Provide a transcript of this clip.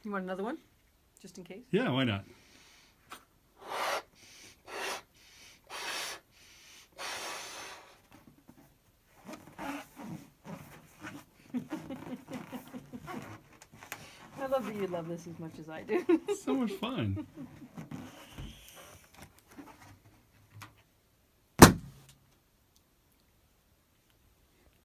You want another one? Just in case? Yeah, why not? I love that you love this as much as I do. So much fun.